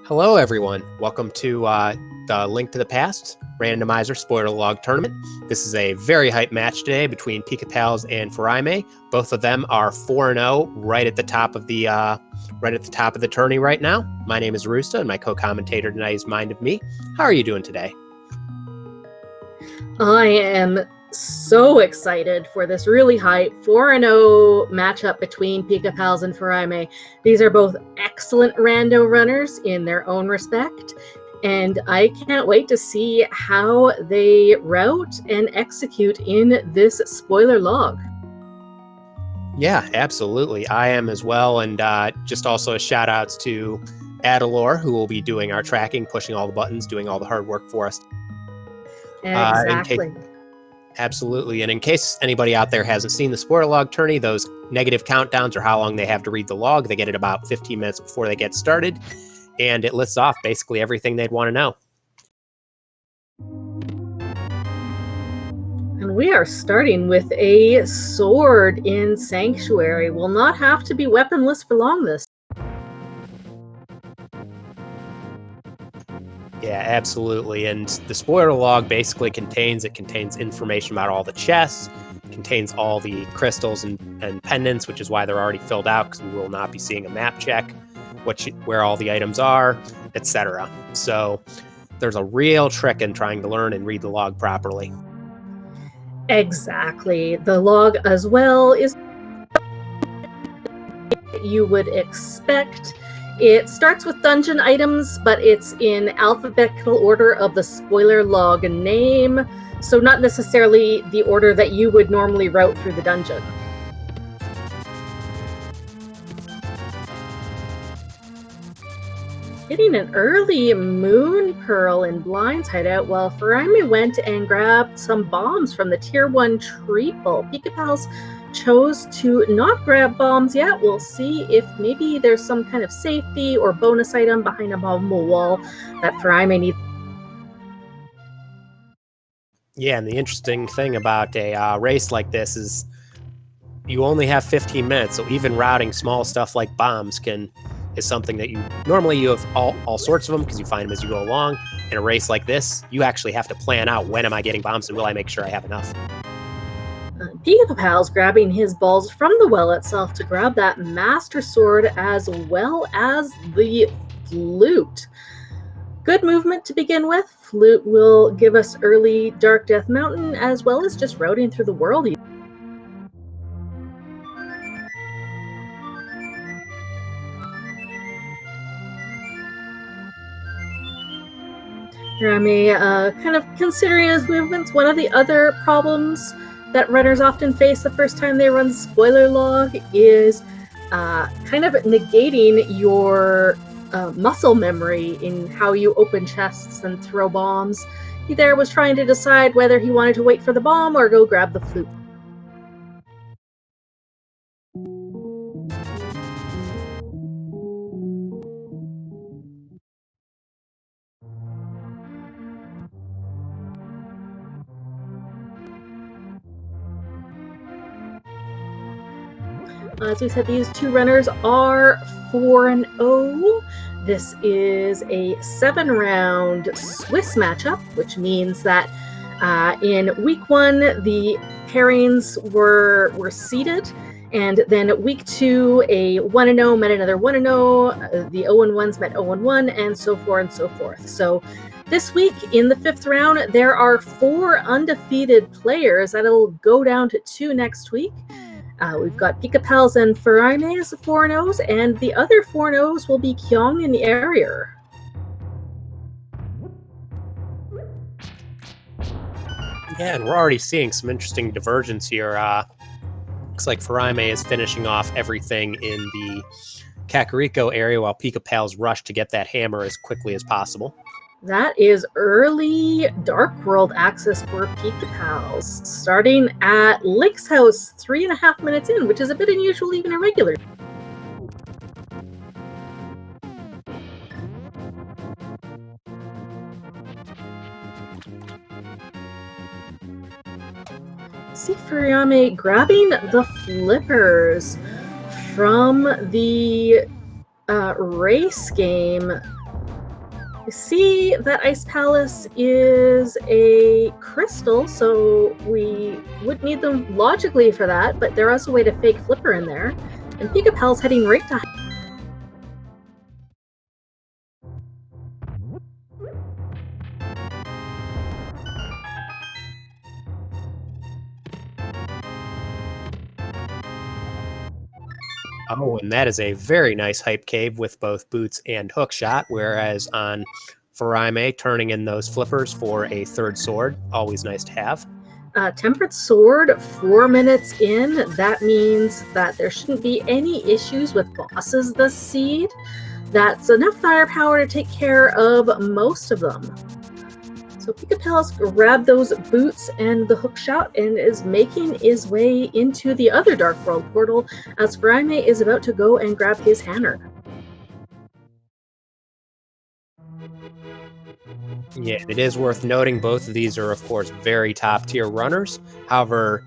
Hello, everyone. Welcome to the Link to the Past Randomizer Spoiler Log Tournament. This is a very hype match today between Pikapals and Furaime. Both of them are 4-0, right at the top of the tourney right now. My name is Rusta, and my co-commentator tonight is Mind of Me. How are you doing today? I am so excited for this really hype 4-0 matchup between Pikapals and Furaime. These are both excellent rando runners in their own respect, and I can't wait to see how they route and execute in this spoiler log. Yeah, absolutely. I am as well, and just also a shout outs to Adalor, who will be doing our tracking, pushing all the buttons, doing all the hard work for us. Exactly. Absolutely. And in case anybody out there hasn't seen the spoiler log tourney, those negative countdowns are how long they have to read the log. They get it about 15 minutes before they get started, and it lists off basically everything they'd want to know. And we are starting with a sword in Sanctuary. Will not have to be weaponless for long this. Yeah, absolutely. And the spoiler log basically contains information about all the chests, contains all the crystals and pendants, which is why they're already filled out, because we will not be seeing a map check, where all the items are, etc. So there's a real trick in trying to learn and read the log properly. Exactly. The log as well is you would expect. It starts with dungeon items, but it's in alphabetical order of the spoiler log name, so not necessarily the order that you would normally route through the dungeon. Getting an early moon pearl in Blind's hideout, while Furaime went and grabbed some bombs from the tier 1 triple. Pikapals chose to not grab bombs yet. We'll see if maybe there's some kind of safety or bonus item behind a bomb wall that Furaime needs. Yeah, and the interesting thing about a race like this is you only have 15 minutes, so even routing small stuff like bombs is something that you have all sorts of them because you find them as you go along. In a race like this, you actually have to plan out, when am I getting bombs and will I make sure I have enough? Pikapal's grabbing his balls from the well itself to grab that master sword as well as the flute. Good movement to begin with. Flute will give us early Dark Death Mountain as well as just routing through the world. Furaime kind of considering his movements. One of the other problems that runners often face the first time they run spoiler log is kind of negating your muscle memory in how you open chests and throw bombs. He there was trying to decide whether he wanted to wait for the bomb or go grab the flute. As we said, these two runners are 4-0. This is a 7-round Swiss matchup, which means that in week 1, the pairings were seeded, and then week 2, a 1-0 met another 1-0, the 0-1s met 0-1, and so forth and so forth. So this week, in the 5th round, there are 4 undefeated players. That'll go down to 2 next week. We've got Pikapals and Furaime as the 4-0s, and the other 4-0s will be Kyong and Area. Yeah, and we're already seeing some interesting divergence here. Looks like Furaime is finishing off everything in the Kakariko area while Pikapals rush to get that hammer as quickly as possible. That is early Dark World access for Pikapals, starting at Lake's house 3.5 minutes in, which is a bit unusual, even irregular. See Furaime grabbing the flippers from the race game You see that Ice Palace is a crystal, so we would need them logically for that, but there is a way to fake Flipper in there. And Pikapals heading right to... Oh, and that is a very nice hype cave with both boots and hookshot, whereas on Furaime, turning in those flippers for a third sword, always nice to have. Tempered Sword, 4 minutes in. That means that there shouldn't be any issues with bosses this seed. That's enough firepower to take care of most of them. So Pikapals grabbed those boots and the hookshot and is making his way into the other Dark World portal as Furaime is about to go and grab his hammer. Yeah, it is worth noting both of these are, of course, very top-tier runners. However,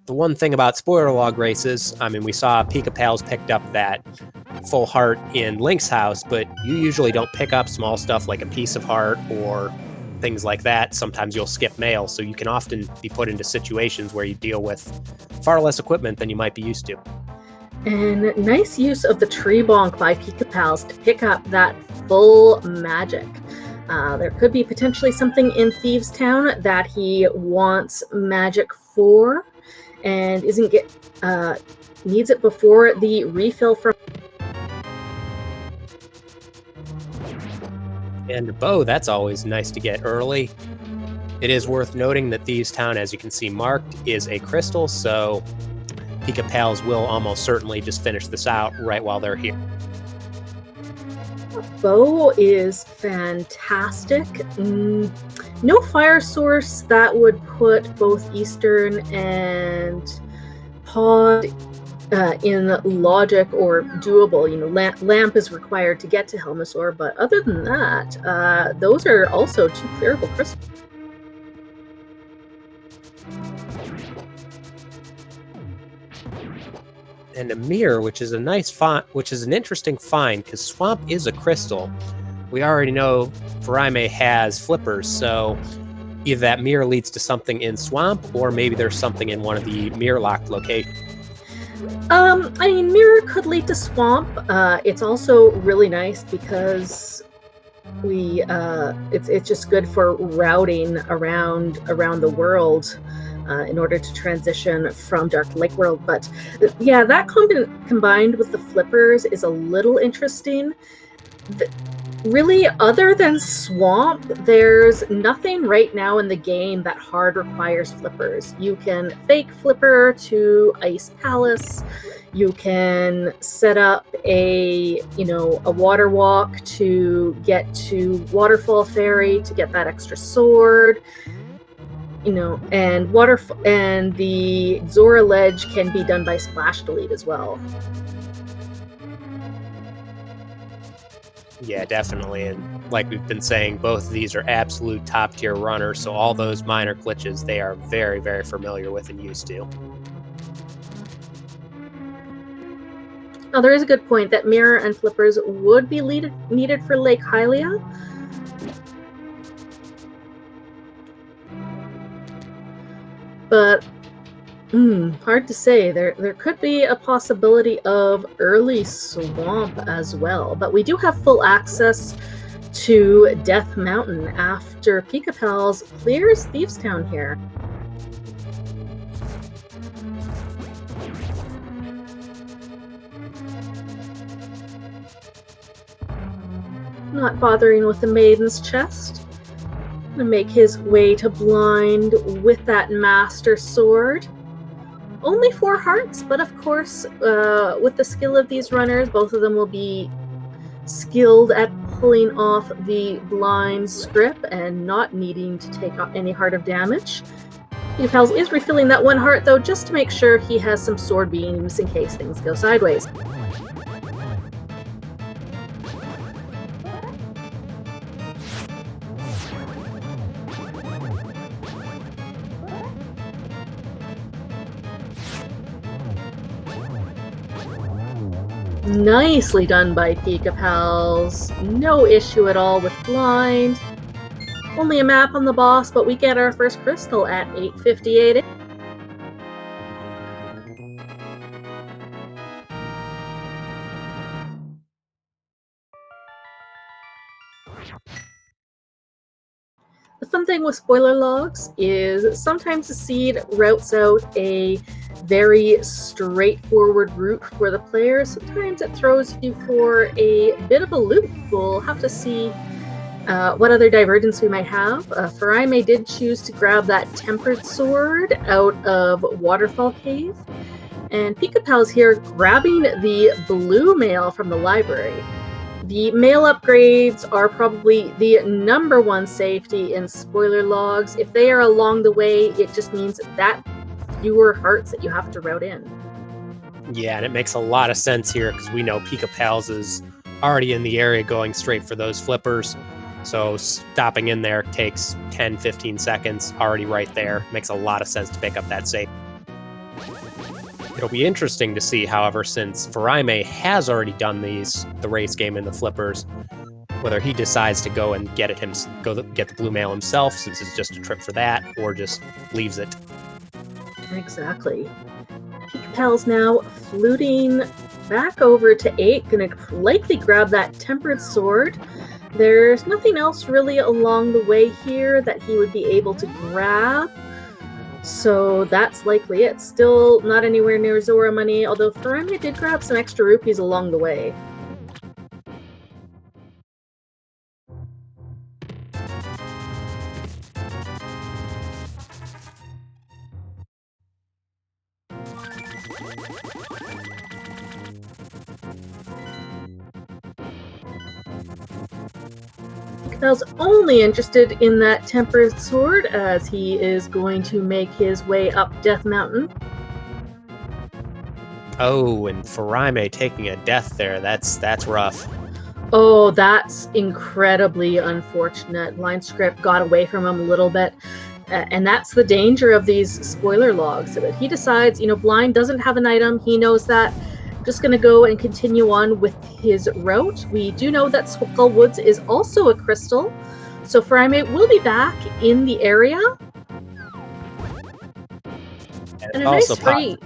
the one thing about spoiler log races, I mean, we saw Pikapals picked up that full heart in Link's house, but you usually don't pick up small stuff like a piece of heart or things like that. Sometimes you'll skip mail, so you can often be put into situations where you deal with far less equipment than you might be used to. And nice use of the tree bonk by Pikapals to pick up that full magic. There could be potentially something in Thieves Town that he wants magic for and needs it before the refill from... And bow, that's always nice to get early. It is worth noting that Thieves Town, as you can see marked, is a crystal, so Pikapals will almost certainly just finish this out right while they're here. Bow is fantastic. No fire source that would put both Eastern and Pod in logic or doable. You know, lamp is required to get to Helmasaur, but other than that, those are also 2 clearable crystals. And a mirror, which is a nice which is an interesting find because Swamp is a crystal. We already know Furaime has flippers, so either that mirror leads to something in Swamp, or maybe there's something in one of the mirror locked locations. I mean, mirror could lead to Swamp. It's also really nice because it's just good for routing around the world in order to transition from Dark to Lake World. But yeah, that combined with the flippers is a little interesting. Really, other than Swamp, there's nothing right now in the game that hard requires flippers. You can fake Flipper to Ice Palace. You can set up a water walk to get to Waterfall Ferry to get that extra sword. And the Zora Ledge can be done by Splash Delete as well. Yeah, definitely. And like we've been saying, both of these are absolute top tier runners. So all those minor glitches, they are very, very familiar with and used to. Oh, there is a good point that mirror and flippers would be needed for Lake Hylia. But hard to say. There could be a possibility of early Swamp as well. But we do have full access to Death Mountain after Pikapals clears Thieves Town here. Not bothering with the Maiden's Chest. Gonna make his way to Blind with that Master Sword. Only 4 hearts, but of course, with the skill of these runners, both of them will be skilled at pulling off the Blind script and not needing to take any heart of damage. Pikapals is refilling that 1 heart, though, just to make sure he has some sword beams in case things go sideways. Nicely done by Pikapals. No issue at all with blind. Only a map on the boss, but we get our first crystal at 8:58. The fun thing with spoiler logs is sometimes the seed routes out a very straightforward route for the player. Sometimes it throws you for a bit of a loop. We'll have to see what other divergence we might have. Furaime did choose to grab that tempered sword out of Waterfall Cave. And Pikapal's here grabbing the blue mail from the library. The mail upgrades are probably the #1 safety in spoiler logs. If they are along the way, it just means that fewer hearts that you have to route in. Yeah, and it makes a lot of sense here because we know Pikapals is already in the area going straight for those flippers. So stopping in there takes 10, 15 seconds, already right there. Makes a lot of sense to pick up that safe. It'll be interesting to see, however, since Furaime has already done the race game in the flippers, whether he decides to go and get the blue mail himself, since it's just a trip for that, or just leaves it. Exactly. Pikapal's now fluting back over to 8, gonna likely grab that tempered sword. There's nothing else really along the way here that he would be able to grab. So that's likely it. Still not anywhere near Zora money, although Furaime did grab some extra rupees along the way. Pikapal's only interested in that tempered sword as he is going to make his way up Death Mountain. Oh, and Furaime taking a death there. That's rough. Oh, that's incredibly unfortunate. Line script got away from him a little bit. And that's the danger of these spoiler logs. He decides, blind doesn't have an item. He knows that. Just going to go and continue on with his route. We do know that Skull Woods is also a crystal. So Furaime will be back in the area. And a nice free.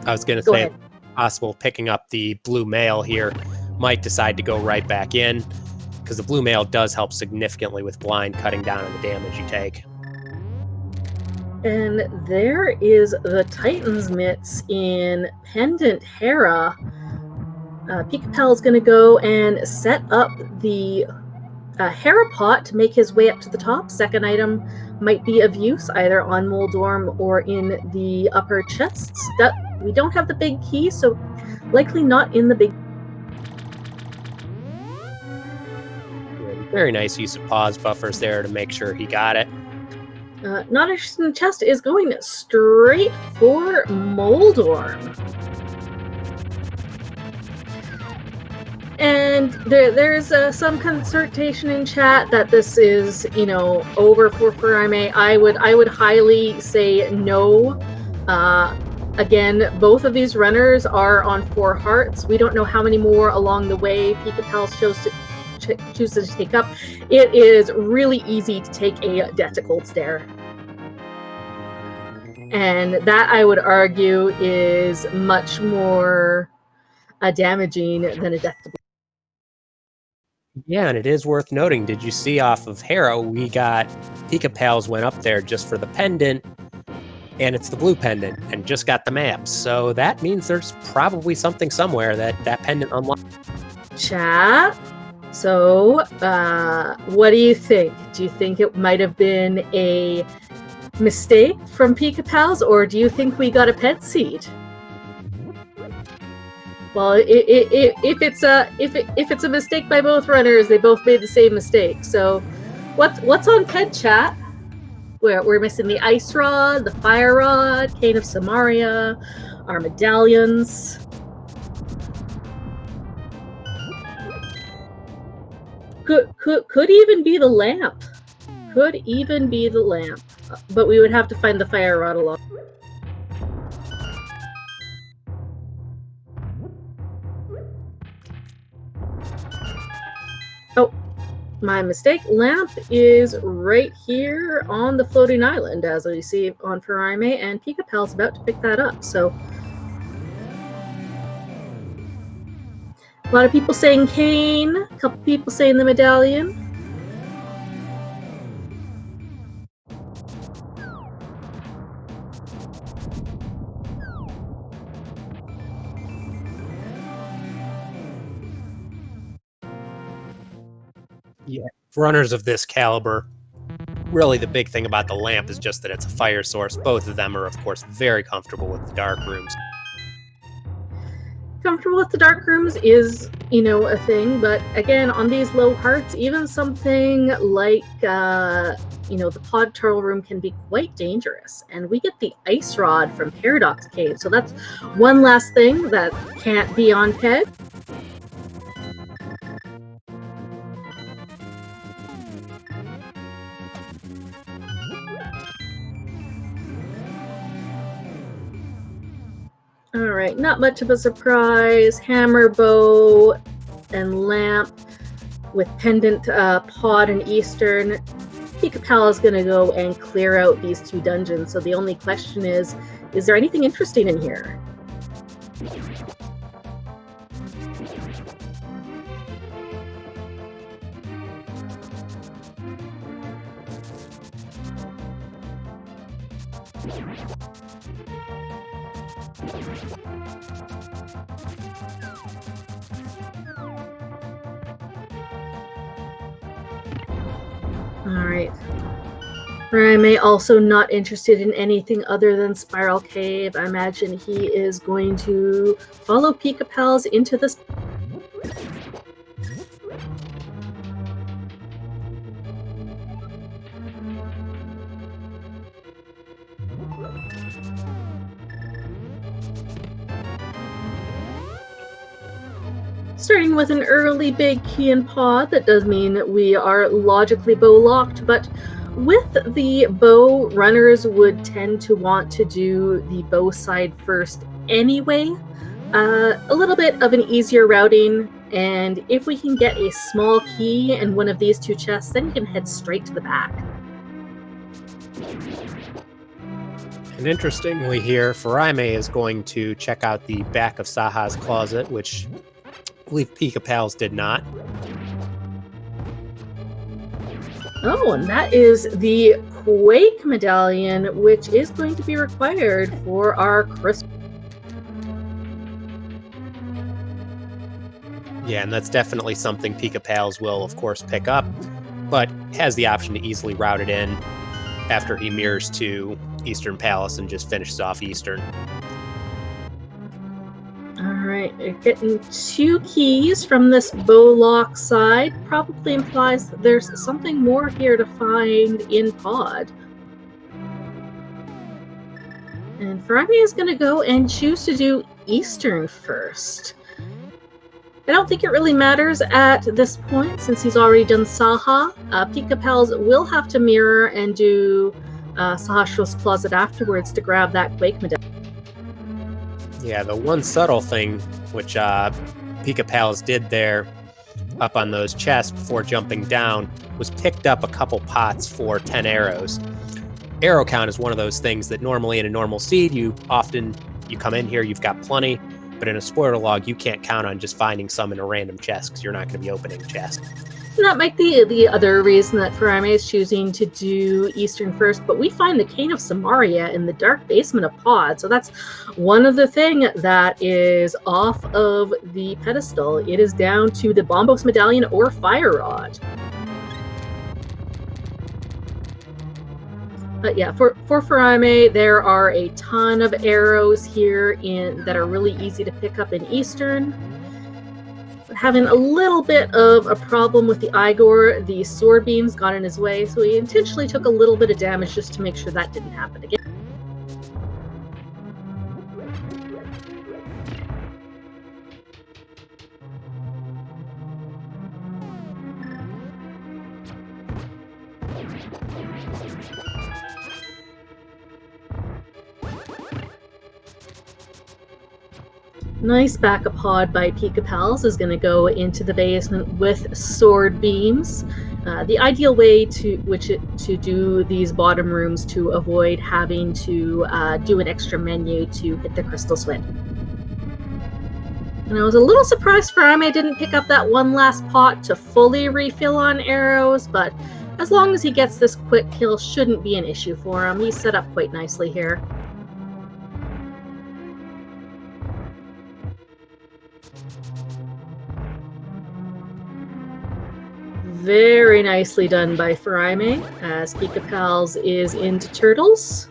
I was going to say, possible picking up the blue mail here. Might decide to go right back in, because the blue mail does help significantly with blind, cutting down on the damage you take. And there is the Titan's Mitts in Pendant Hera. Pikapal is going to go and set up the Hera pot to make his way up to the top. Second item might be of use either on Moldorm or in the upper chests. We don't have the big key, so likely not in the big. Very nice use of pause buffers there to make sure he got it. Not interested in the chest is going straight for Moldorm. And there's some concertation in chat that this is, over for Furaime. I would highly say no. Again, both of these runners are on 4 hearts. We don't know how many more along the way Pikapals chooses to take up. It is really easy to take a death to cold stare. And that, I would argue, is much more damaging than a death to. Yeah, and it is worth noting, did you see off of Hera, we got Pikapals went up there just for the pendant, and it's the blue pendant, and just got the maps. So that means there's probably something somewhere that pendant unlocks. Chat. So, what do you think? Do you think it might have been a mistake from Pikapals, or do you think we got a pet seed? Well, if it's a mistake by both runners, they both made the same mistake. So, what's on pet chat? We're missing the ice rod, the fire rod, cane of Samaria, our medallions. Could even be the lamp. Could even be the lamp. But we would have to find the fire rod along. My mistake. Lamp is right here on the floating island, as we see on Furaime, and Pikapals about to pick that up. So a lot of people saying Kane, a couple people saying the medallion. Yeah, runners of this caliber, really the big thing about the lamp is just that it's a fire source. Both of them are, of course, very comfortable with the dark rooms. Comfortable with the dark rooms is, a thing, but again, on these low hearts, even something like, the pod turtle room can be quite dangerous. And we get the ice rod from Paradox Cave, so that's one last thing that can't be on Ped. All right, not much of a surprise. Hammer, bow, and lamp with pendant, pod, and eastern. Pikapal is going to go and clear out these two dungeons. So the only question is there anything interesting in here? Alright. Furaime also not interested in anything other than Spiral Cave. I imagine he is going to follow Pikapals into this. Starting with an early big key and pod, that does mean we are logically bow locked, but with the bow, runners would tend to want to do the bow side first anyway. A little bit of an easier routing, and if we can get a small key in one of these two chests, then you can head straight to the back. And interestingly here, Furaime is going to check out the back of Saha's closet, which I believe Pikapals did not. Oh, and that is the Quake medallion, which is going to be required for our Christmas. Yeah, and that's definitely something Pikapals will, of course, pick up, but has the option to easily route it in after he mirrors to Eastern Palace and just finishes off Eastern. Alright, you're getting two keys from this bow lock side. Probably implies that there's something more here to find in pod. And Furaime is going to go and choose to do Eastern first. I don't think it really matters at this point, since he's already done Saha. Pikapals will have to mirror and do Sahasho's closet afterwards to grab that Quake medallion. Yeah, the one subtle thing which Pikapals did there up on those chests before jumping down was picked up a couple pots for 10 arrows. Arrow count is one of those things that normally in a normal seed, you come in here, you've got plenty, but in a spoiler log, you can't count on just finding some in a random chest because you're not going to be opening chests. And that might be the other reason that Furaime is choosing to do Eastern first, but we find the Cane of Samaria in the dark basement of Pod, so that's one of the thing that is off of the pedestal. It is down to the Bombos Medallion or Fire Rod. But yeah, for Furaime, there are a ton of arrows here that are really easy to pick up in Eastern. Having a little bit of a problem with the Igor, the sword beams got in his way, so he intentionally took a little bit of damage just to make sure that didn't happen again. Nice backup pod by Pikapals is going to go into the basement with sword beams. the ideal way to do these bottom rooms to avoid having to do an extra menu to hit the crystal swing. And I was a little surprised Furaime didn't pick up that one last pot to fully refill on arrows, but as long as he gets this quick kill, shouldn't be an issue for him. He's set up quite nicely here. Very nicely done by Furaime, as Pikapals is into turtles.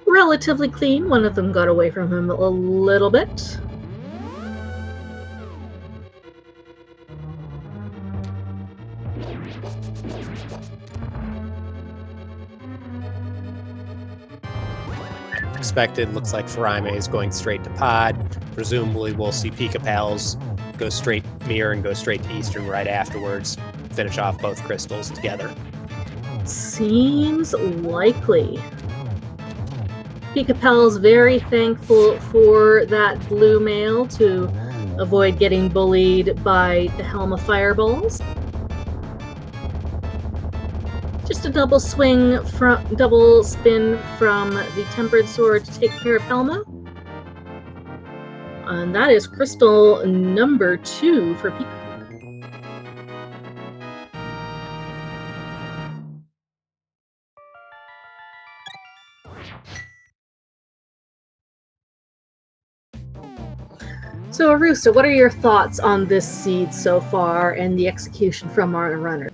Relatively clean. One of them got away from him a little bit. Expected, looks like Furaime is going straight to pod. Presumably we'll see Pikapals go straight mirror and go straight to Eastern right afterwards. Finish off both crystals together. Seems likely. Pikapals very thankful for that blue mail to avoid getting bullied by the Helm of Fireballs. Just a double spin from the Tempered Sword to take care of Helma. And that is crystal number 2 for Pikapals. So, Arusa, what are your thoughts on this seed so far and the execution from our runner?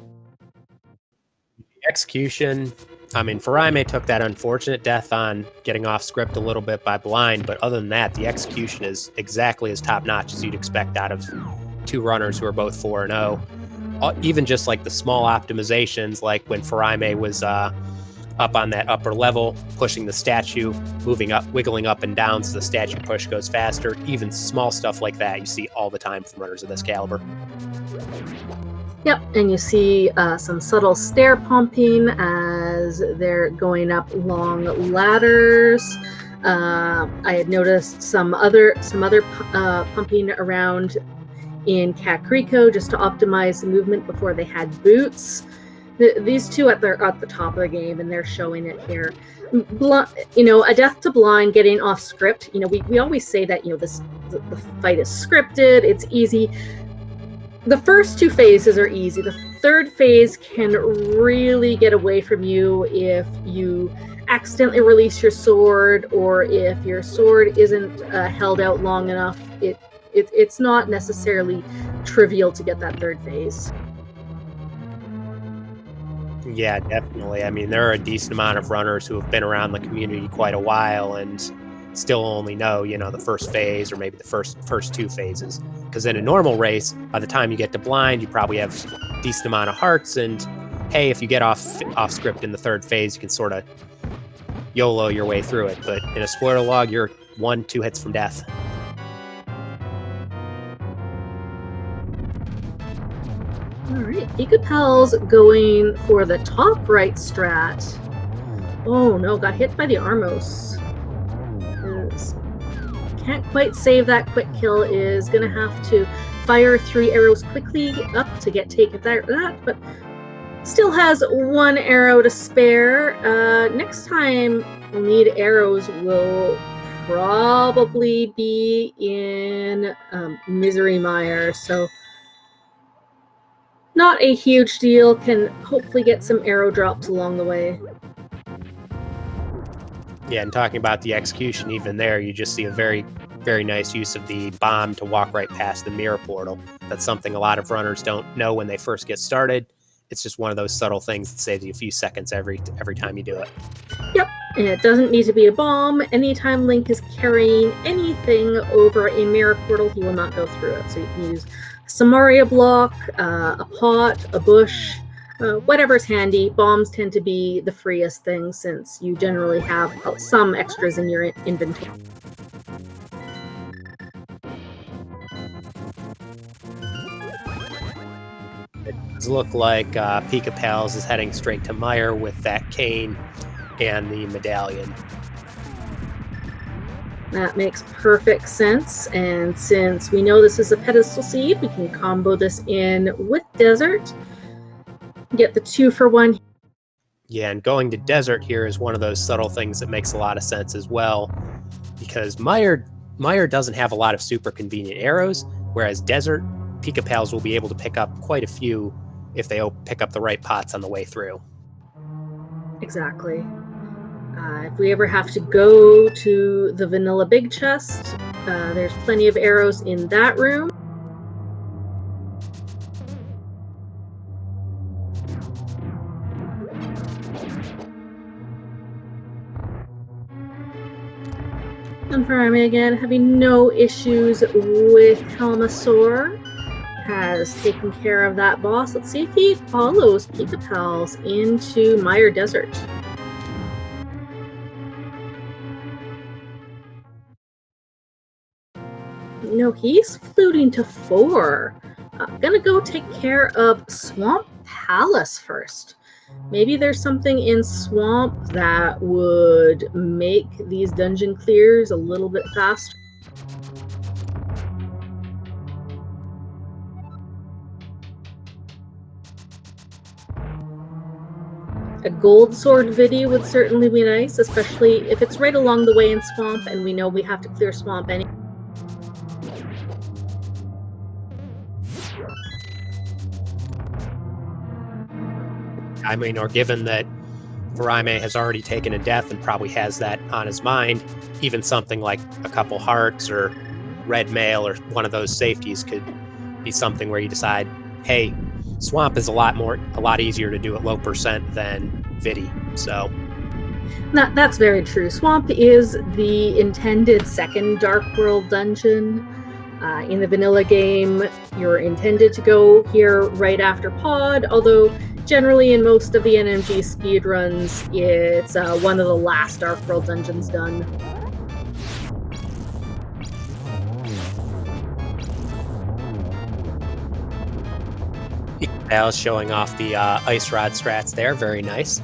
Execution, I mean, Furaime took that unfortunate death on getting off script a little bit by blind, but other than that, the execution is exactly as top-notch as you'd expect out of two runners who are both 4-0. Even just like the small optimizations, like when Furaime was up on that upper level, pushing the statue, moving up, wiggling up and down so the statue push goes faster. Even small stuff like that you see all the time from runners of this caliber. Yep, and you see some subtle stair pumping as they're going up long ladders. I had noticed some other pumping around in Kakriko just to optimize the movement before they had boots. These two at the top of the game, and they're showing it here. A death to blind, getting off script. We always say that the fight is scripted. It's easy. The first two phases are easy. The third phase can really get away from you if you accidentally release your sword, or if your sword isn't held out long enough. It's not necessarily trivial to get that third phase. Yeah, definitely. I mean, there are a decent amount of runners who have been around the community quite a while and still only know, the first phase or maybe the first two phases. Because in a normal race, by the time you get to blind, you probably have a decent amount of hearts. And hey, if you get off script in the third phase, you can sort of YOLO your way through it. But in a spoiler log, you're 1-2 hits from death. Alright, Pikapals going for the top right strat. Oh no, got hit by the Armos. Can't quite save that quick kill, is gonna have to fire 3 arrows quickly up to get taken that, but still has 1 arrow to spare. Next time we'll need arrows will probably be in Misery Mire, so not a huge deal, can hopefully get some arrow drops along the way. Yeah, and talking about the execution, even there, you just see a very, very nice use of the bomb to walk right past the mirror portal. That's something a lot of runners don't know when they first get started. It's just one of those subtle things that saves you a few seconds every time you do it. Yep, and it doesn't need to be a bomb. Anytime Link is carrying anything over a mirror portal, he will not go through it. So you can use a Samaria block, a pot, a bush, whatever's handy. Bombs tend to be the freest thing since you generally have some extras in your inventory. It does look like Pikapals is heading straight to Mire with that cane and the medallion. That makes perfect sense, and since we know this is a pedestal seed, we can combo this in with desert. Get the 2-for-1. Yeah, and going to desert here is one of those subtle things that makes a lot of sense as well, because Mire doesn't have a lot of super convenient arrows, whereas desert, Pikapals will be able to pick up quite a few if they pick up the right pots on the way through. Exactly. If we ever have to go to the vanilla big chest, there's plenty of arrows in that room. And Furaime again, having no issues with Helmasaur, has taken care of that boss. Let's see if he follows Pikapals into Mire Desert. No, he's fluting to 4. Gonna go take care of Swamp Palace first. Maybe there's something in Swamp that would make these dungeon clears a little bit faster. A gold sword video would certainly be nice, especially if it's right along the way in Swamp and we know we have to clear Swamp anyway. I mean, or given that Furaime has already taken a death and probably has that on his mind, even something like a couple hearts or red mail or one of those safeties could be something where you decide, hey, Swamp is a lot easier to do at low percent than Vidi. So that's very true. Swamp is the intended second Dark World dungeon. In the vanilla game, you're intended to go here right after Pod, although generally in most of the NMG speedruns, it's one of the last Dark World dungeons done. Pikapals showing off the Ice Rod strats there, very nice.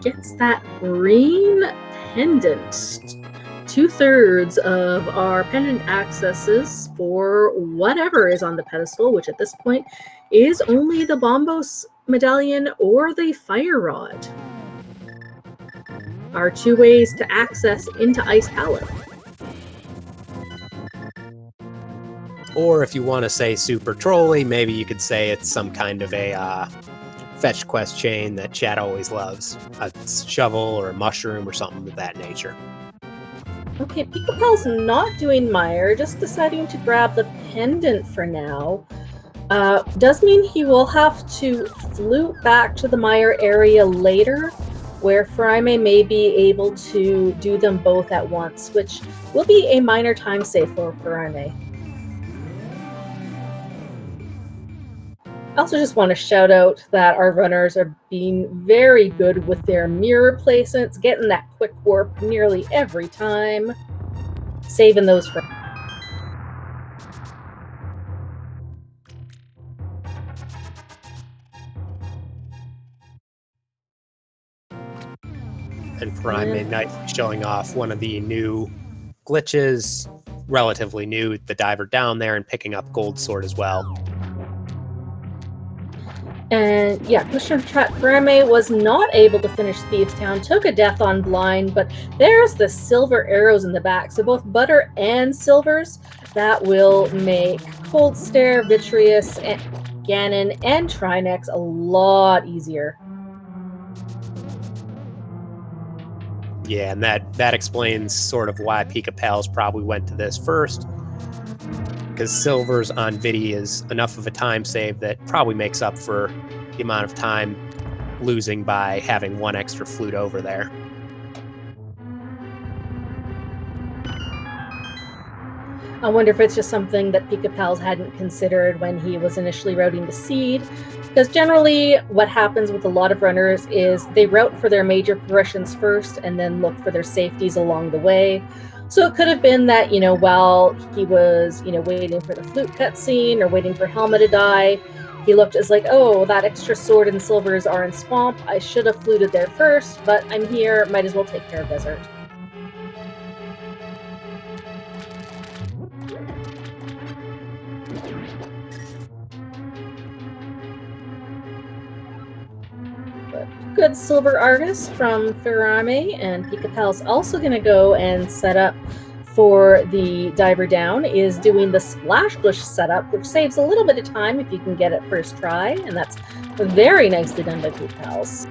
Gets that green pendant. 2/3 of our pendant accesses for whatever is on the pedestal, which at this point is only the Bombos medallion or the Fire Rod. Are 2 ways to access into Ice Palace. Or if you want to say super trolly, maybe you could say it's some kind of a fetch quest chain that chat always loves. A shovel or a mushroom or something of that nature. Okay, Pikapal's not doing Mire, just deciding to grab the pendant for now. Does mean he will have to flute back to the Mire area later, where Furaime may be able to do them both at once, which will be a minor time save for Furaime. I also just want to shout out that our runners are being very good with their mirror placements, getting that quick warp nearly every time, saving those for. And Furaime nicely showing off one of the new glitches, relatively new, the diver down there and picking up Gold Sword as well. And yeah, question of chat, Furaime was not able to finish Thieves Town, took a death on blind, but there's the silver arrows in the back. So both butter and silvers, that will make Cold Stare, Vitreous, and Ganon, and Trinex a lot easier. Yeah, and that explains sort of why Pikapals probably went to this first, because silvers on Vidi is enough of a time save that probably makes up for the amount of time losing by having one extra flute over there. I wonder if it's just something that Pikapals hadn't considered when he was initially routing the seed, because generally what happens with a lot of runners is they route for their major progressions first and then look for their safeties along the way. So it could have been that, while he was, waiting for the flute cutscene or waiting for Helma to die, he looked as like, oh, that extra sword and silvers are in Swamp. I should have fluted there first, but I'm here. Might as well take care of Desert. Good Silver Argus from Furaime, and Pikapals also going to go and set up for the Diver Down, is doing the Splash Bush setup, which saves a little bit of time if you can get it first try, and that's very nicely done by Pikapals.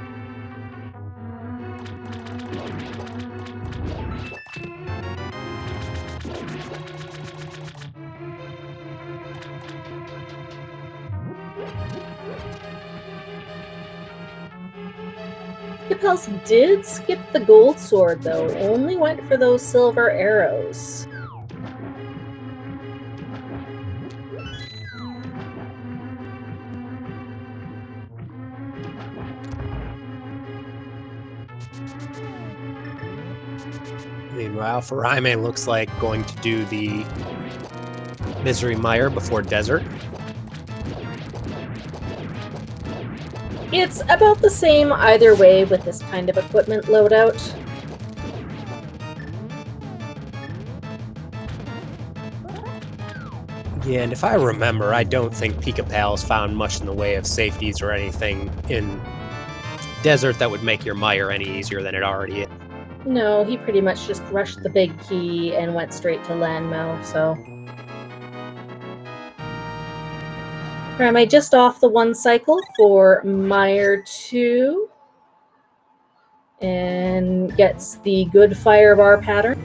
Pikapals did skip the gold sword, though. Only went for those silver arrows. Meanwhile, Furaime looks like going to do the Misery Mire before Desert. It's about the same either way with this kind of equipment loadout. Yeah, and if I remember, I don't think Pikapals found much in the way of safeties or anything in Desert that would make your mire any easier than it already is. No, he pretty much just rushed the big key and went straight to Landmo, so... Am I just off the one cycle for Mire 2 and gets the good fire bar pattern.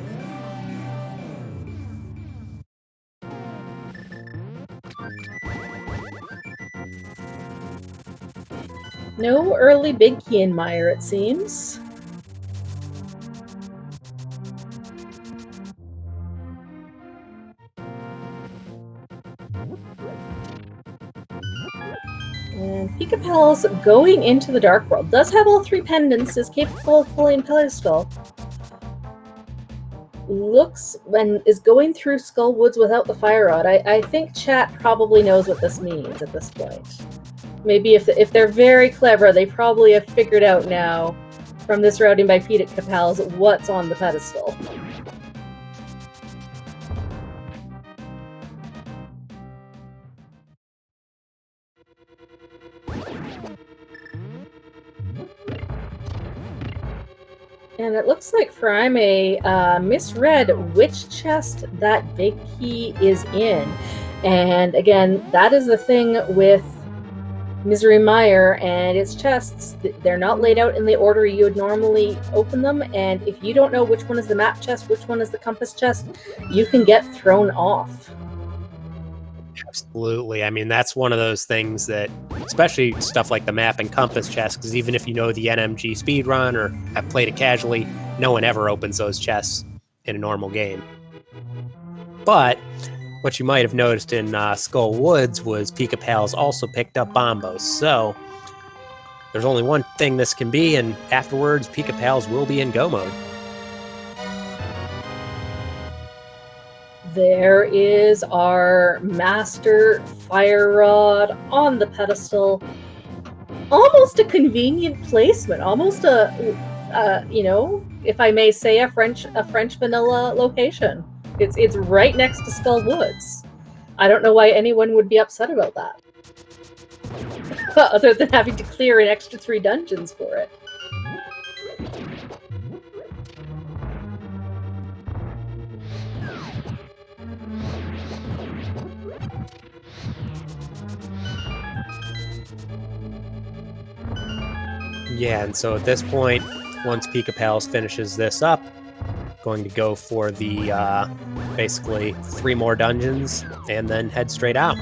No early big key in Mire, it seems. And Pikapals going into the Dark World. Does have all three pendants, is capable of pulling pedestal. Looks and is going through Skull Woods without the fire rod. I think chat probably knows what this means at this point. Maybe if they're very clever, they probably have figured out now from this routing by Pikapals what's on the pedestal. And it looks like Furaime misread which chest that big key is in. And again, that is the thing with Misery Mire and its chests. They're not laid out in the order you would normally open them. And if you don't know which one is the map chest, which one is the compass chest, you can get thrown off. Absolutely. I mean, that's one of those things that, especially stuff like the map and compass chests, because even if you know the NMG speedrun or have played it casually, no one ever opens those chests in a normal game. But what you might have noticed in Skull Woods was Pikapals also picked up Bombos. So there's only one thing this can be, and afterwards, Pikapals will be in go mode. There is our master fire rod on the pedestal. Almost a convenient placement. Almost a, you know, if I may say, a French vanilla location. It's right next to Skull Woods. I don't know why anyone would be upset about that, other than having to clear an extra 3 dungeons for it. Yeah, and so at this point, once Pikapals finishes this up, going to go for the basically 3 more dungeons and then head straight out.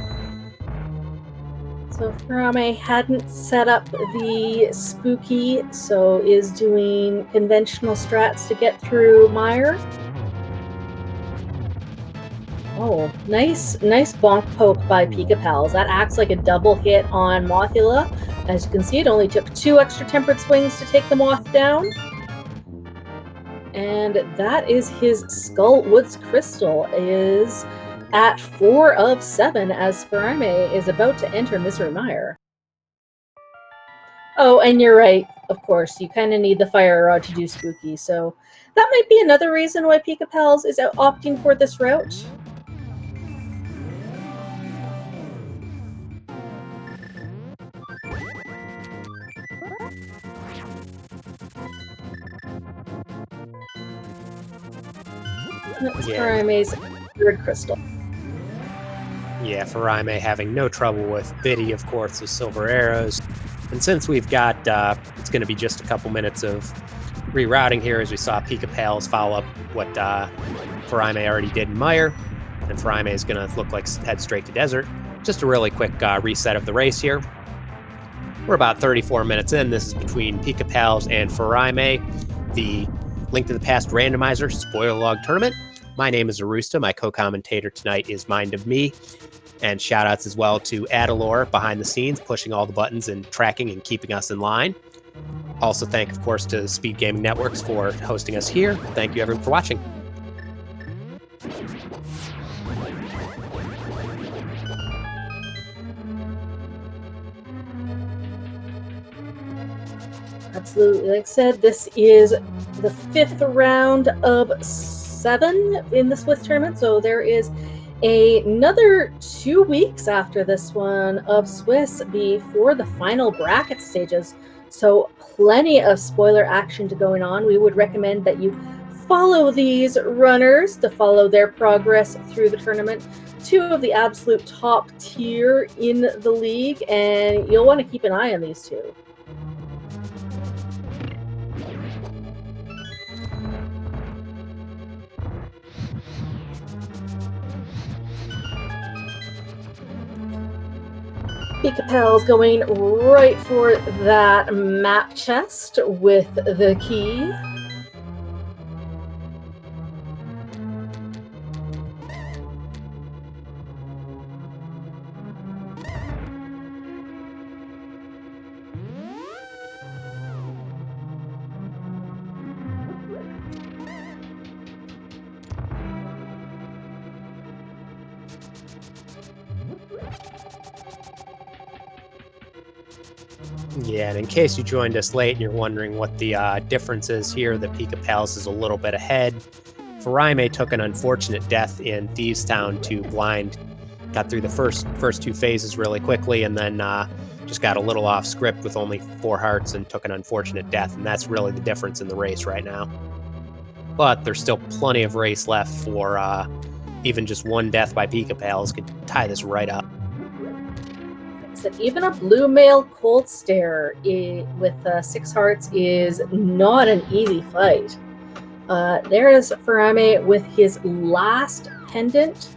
So Furaime hadn't set up the spooky, so is doing conventional strats to get through Mire. Oh, nice bonk poke by Pikapals. That acts like a double hit on Mothula. As you can see, it only took 2 extra tempered swings to take the moth down. And that is his Skull Woods crystal is at 4 of 7 as Furaime is about to enter Misery Mire. Oh, and you're right, of course, you kind of need the fire rod to do spooky, so that might be another reason why Pikapals is opting for this route. That's Yeah. Furaime's third crystal. Yeah, Furaime having no trouble with Biddy, of course, with silver arrows. And since we've got, it's going to be just a couple minutes of rerouting here, as we saw Pikapals follow up what Furaime already did in Mire. And Furaime is going to look like head straight to Desert. Just a really quick reset of the race here. We're about 34 minutes in. This is between Pikapals and Furaime, the Link to the Past Randomizer spoiler log tournament. My name is Arusta. My co-commentator tonight is Mind of Me. And shout outs as well to Adalor behind the scenes, pushing all the buttons and tracking and keeping us in line. Also, thank, of course, to SpeedGaming Networks for hosting us here. Thank you, everyone, for watching. Absolutely. Like I said, this is the 5th round of 7 in the Swiss tournament. So there is another 2 weeks after this one of Swiss before the final bracket stages. So plenty of spoiler action to going on. We would recommend that you follow these runners to follow their progress through the tournament. 2 of the absolute top tier in the league, and you'll want to keep an eye on these 2. Pikapals going right for that map chest with the key. Yeah, and in case you joined us late and you're wondering what the difference is here, the Pikapals is a little bit ahead. Furaime took an unfortunate death in Thieves Town to blind, got through the first 2 phases really quickly, and then just got a little off script with only 4 hearts and took an unfortunate death, and that's really the difference in the race right now. But there's still plenty of race left for even just 1 death by Pikapals could tie this right up. Even a blue male cold stare with 6 hearts is not an easy fight. There is Furaime with his last pendant.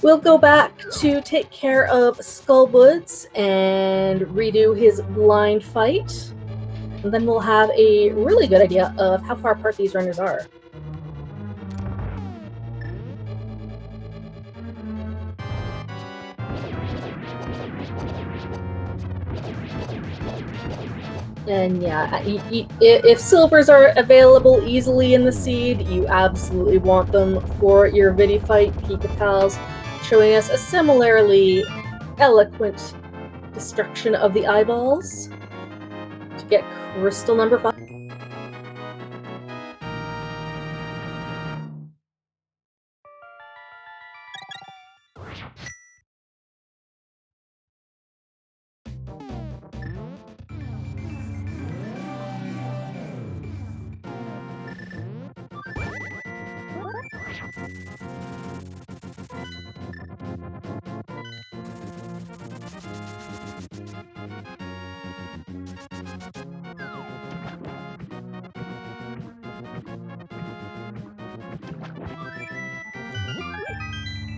We'll go back to take care of Skullwoods and redo his blind fight. And then we'll have a really good idea of how far apart these runners are. And yeah, if silvers are available easily in the seed, you absolutely want them for your Vidi fight. Pikapals showing us a similarly eloquent destruction of the eyeballs to get crystal number 5.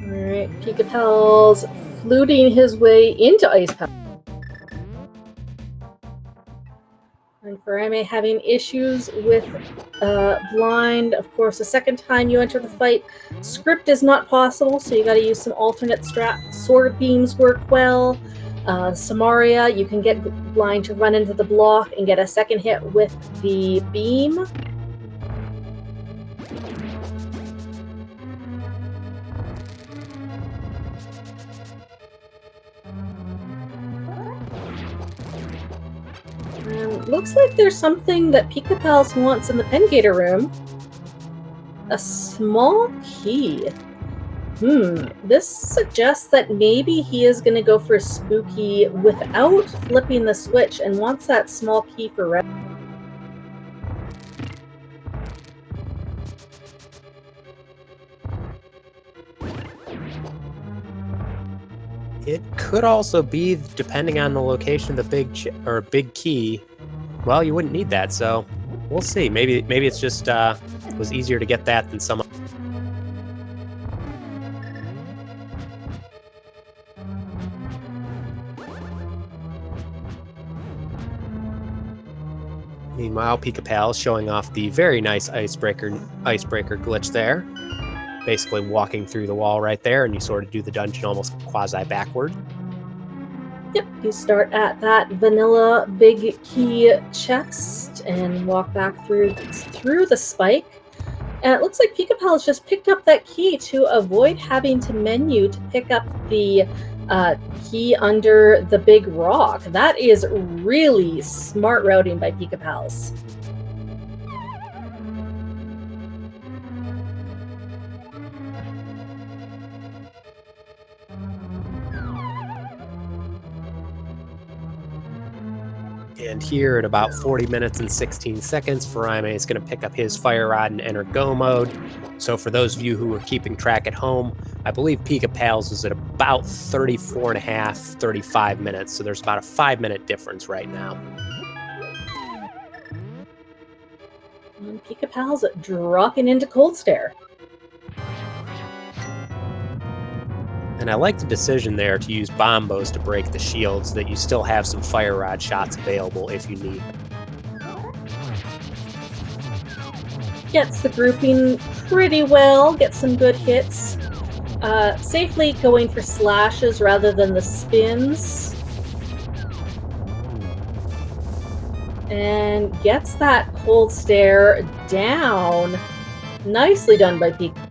Alright, Pikapals fluting his way into Ice Palace. And Furaime having issues with blind. Of course, the second time you enter the fight, script is not possible, so you got to use some alternate straps. Sword beams work well. Samaria, you can get blind to run into the block and get a second hit with the beam. Looks like there's something that Pikapals wants in the Pengator room. A small key. This suggests that maybe he is going to go for spooky without flipping the switch and wants that small key for red. It could also be, depending on the location of the big key. Well, you wouldn't need that, so we'll see. Maybe it's just was easier to get that than some. Meanwhile, Pikapals showing off the very nice icebreaker glitch there. Basically walking through the wall right there, and you sort of do the dungeon almost quasi-backward. Yep, you start at that vanilla big key chest and walk back through the spike. And it looks like Pikapals just picked up that key to avoid having to menu to pick up the key under the big rock. That is really smart routing by Pikapals. And here at about 40 minutes and 16 seconds, Furaime is going to pick up his Fire Rod and enter Go mode. So for those of you who are keeping track at home, I believe Pikapals is at about 34 and a half, 35 minutes. So there's about a 5-minute difference right now. And Pikapals dropping into Cold Stare. And I like the decision there to use bombos to break the shield so that you still have some Fire Rod shots available if you need. Gets the grouping pretty well, gets some good hits. Safely going for slashes rather than the spins. And gets that Cold Stare down. Nicely done by Pika.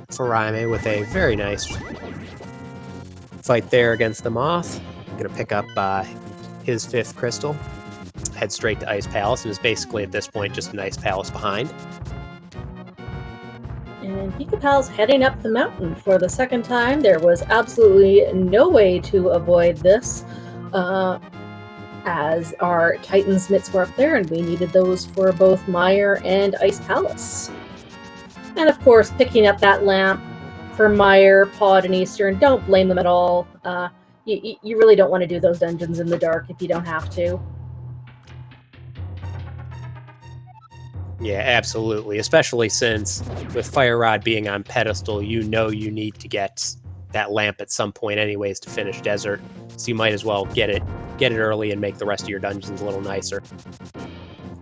Furaime with a very nice fight there against the Moth. Gonna pick up his 5th crystal, head straight to Ice Palace, and is basically at this point just an Ice Palace behind. And Pikapals heading up the mountain for the second time. There was absolutely no way to avoid this, as our Titan's mitts were up there, and we needed those for both Meyer and Ice Palace. And of course, picking up that lamp for Meyer, Pod, and Eastern. Don't blame them at all. You really don't want to do those dungeons in the dark if you don't have to. Yeah, absolutely. Especially since with Fire Rod being on pedestal, you know you need to get that lamp at some point anyways to finish Desert. So you might as well get it early and make the rest of your dungeons a little nicer.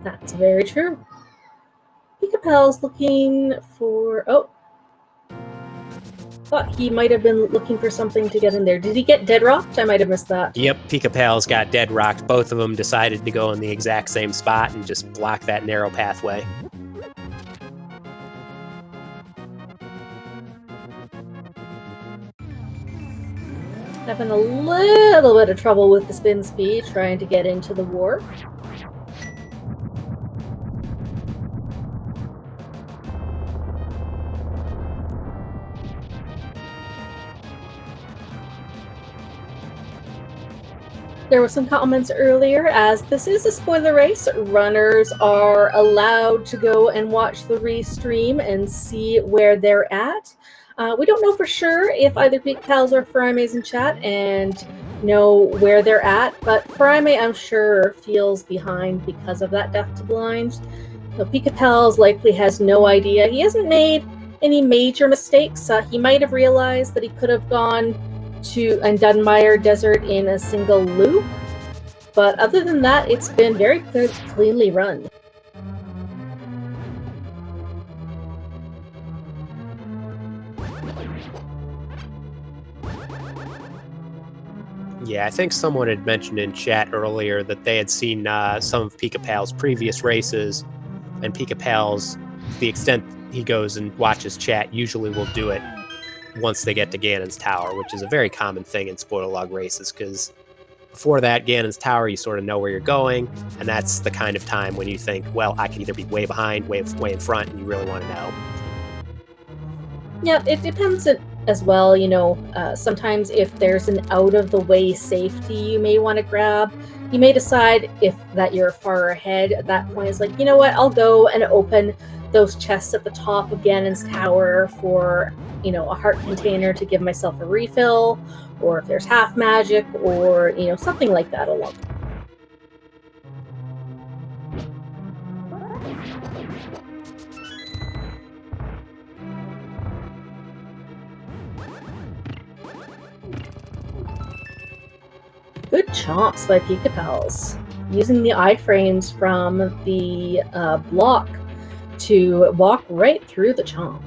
That's very true. Pikapals looking for... Oh. Thought he might have been looking for something to get in there. Did he get dead rocked? I might have missed that. Yep, Pikapals got dead rocked. Both of them decided to go in the exact same spot and just block that narrow pathway. Having a little bit of trouble with the spin speed, trying to get into the warp. There were some comments earlier, as this is a spoiler race. Runners are allowed to go and watch the restream and see where they're at. We don't know for sure if either Pikapals or Furaime is in chat and know where they're at, but Furaime, I'm sure, feels behind because of that death to blind. So Pikapals likely has no idea. He hasn't made any major mistakes. He might have realized that he could have gone to and done Meyer Desert in a single loop, but other than that, it's been very cleanly run. Yeah, I think someone had mentioned in chat earlier that they had seen some of Pikapal's previous races, and Pikapal's, to the extent he goes and watches chat, usually will do it once they get to Ganon's Tower, which is a very common thing in spoiler log races, because Before that, Ganon's Tower, you sort of know where you're going, and that's the kind of time when you think, well, I could either be way behind, way in front, and you really want to know. Yeah, it depends as well, sometimes if there's an out-of-the-way safety you may want to grab, you may decide if that you're far ahead at that point. It's like, you know what, I'll go and open those chests at the top of Ganon's Tower for, a heart container to give myself a refill, or if there's half magic, or, something like that along. Good chomps by Pikapals, using the iframes from the block to walk right through the chomp.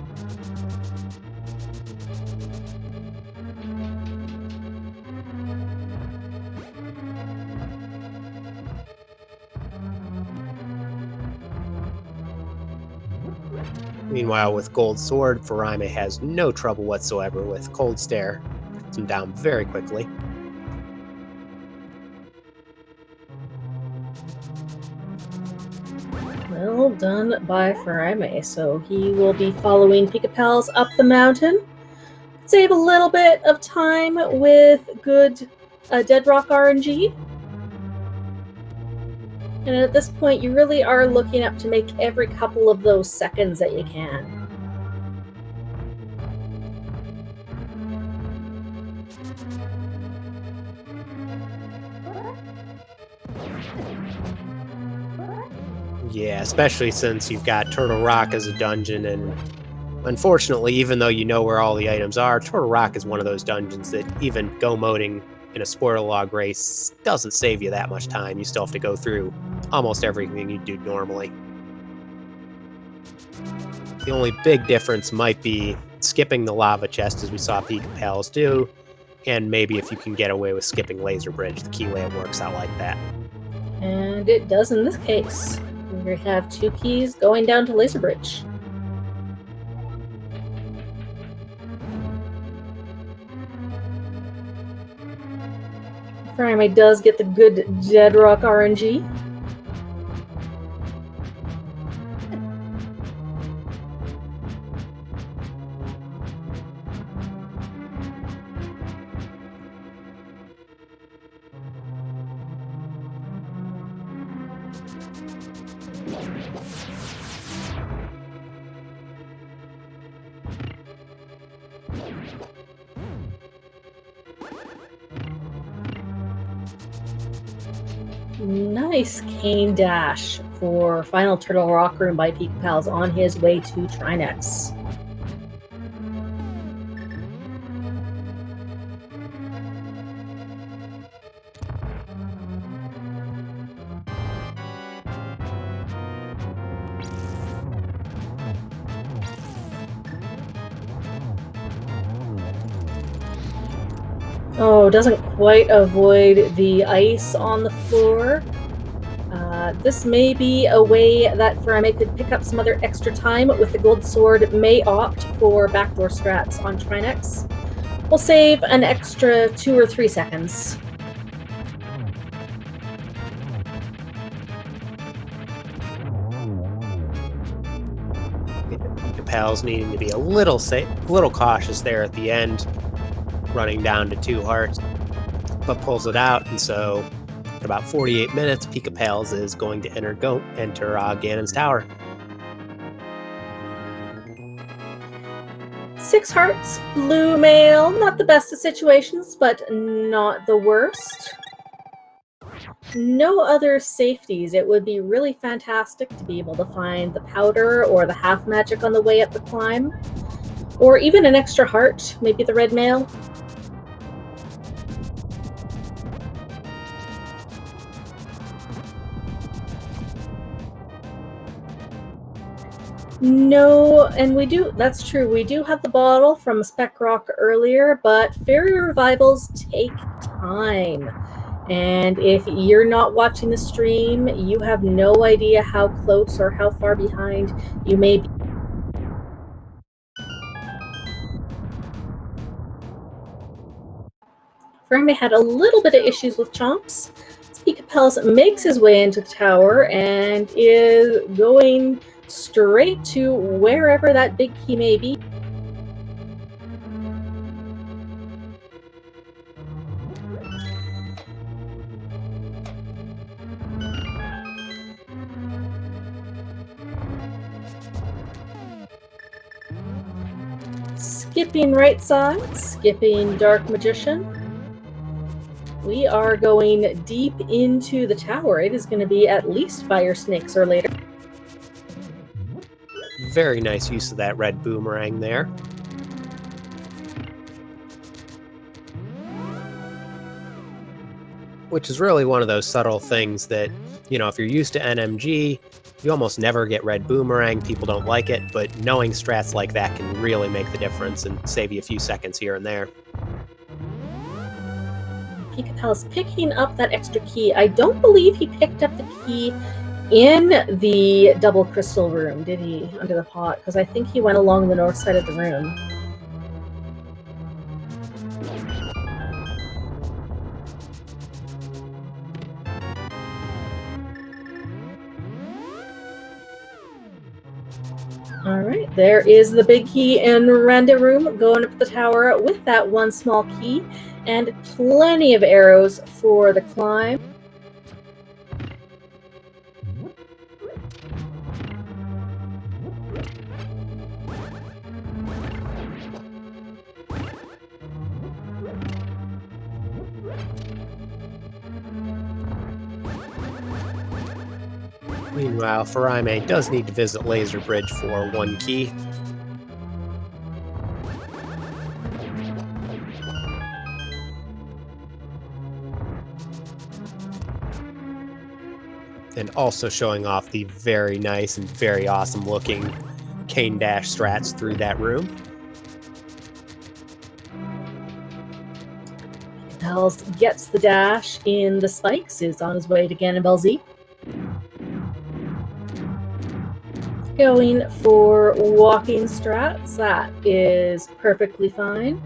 Meanwhile, with Gold Sword, Furaime has no trouble whatsoever with Cold Stare. Puts him down very quickly. Well done by Furaime. So he will be following Pikapals up the mountain. Save a little bit of time with good Dead Rock RNG. And at this point, you really are looking up to make every couple of those seconds that you can. Yeah, especially since you've got Turtle Rock as a dungeon, and unfortunately, even though you know where all the items are, Turtle Rock is one of those dungeons that even go moding in a spoiler log race doesn't save you that much time. You still have to go through almost everything you do normally. The only big difference might be skipping the lava chest, as we saw Pikapals do, and maybe if you can get away with skipping Laser Bridge. The key layout works out like that. And it does in this case. We have 2 keys going down to Laser Bridge. Furaime does get the good Dead Rock RNG. Nice cane dash for final Turtle Rock Room by Pikapals on his way to Trinex. Oh, doesn't quite avoid the ice on the floor. This may be a way that Furaime could pick up some other extra time with the Gold Sword, may opt for backdoor strats on Trinex. We'll save an extra 2 or 3 seconds. Pikapals needing to be a little cautious there at the end, running down to 2 hearts, but pulls it out, and so at about 48 minutes, Pikapals is going to enter Ganon's Tower. 6 hearts, blue mail, not the best of situations, but not the worst. No other safeties. It would be really fantastic to be able to find the powder or the half magic on the way up the climb, or even an extra heart, maybe the red mail. No, and that's true, we do have the bottle from Spec Rock earlier, but fairy revivals take time. And if you're not watching the stream, you have no idea how close or how far behind you may be. Furaime had a little bit of issues with chomps. Pikapals makes his way into the tower and is going straight to wherever that big key may be. Skipping right side, skipping Dark Magician. We are going deep into the tower. It is going to be at least fire snakes or later. Very nice use of that red boomerang there. Which is really one of those subtle things that, you know, if you're used to NMG, you almost never get red boomerang. People don't like it, but knowing strats like that can really make the difference and save you a few seconds here and there. Pikapals picking up that extra key. I don't believe he picked up the key in the double crystal room, did he, under the pot? Because I think he went along the north side of the room. All right, there is the big key in Randa room going up the tower with that one small key and plenty of arrows for the climb. Meanwhile, Furaime does need to visit Laser Bridge for one key. And also showing off the very nice and very awesome looking cane dash strats through that room. Pals gets the dash in the spikes, is on his way to Ganonbel Z. Going for walking strats, that is perfectly fine.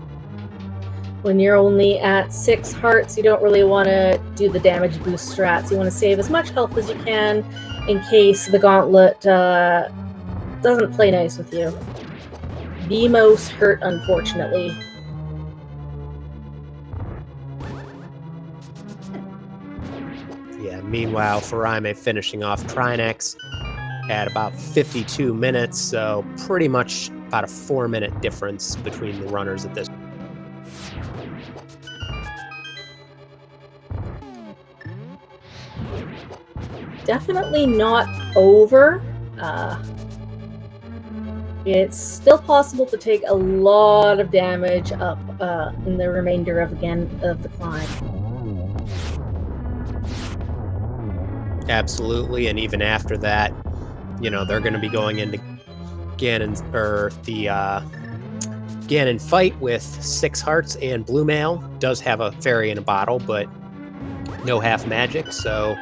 When you're only at 6 hearts, you don't really want to do the damage boost strats. You want to save as much health as you can in case the gauntlet doesn't play nice with you. The most hurt, unfortunately. Yeah, meanwhile, Furaime finishing off Trinex at about 52 minutes, so pretty much about a 4-minute difference between the runners at this. Definitely not over. It's still possible to take a lot of damage up in the remainder of the climb. Absolutely, and even after that, you know, they're going to be going into Ganon fight with 6 hearts, and Blue Mail does have a fairy in a bottle, but no half magic, so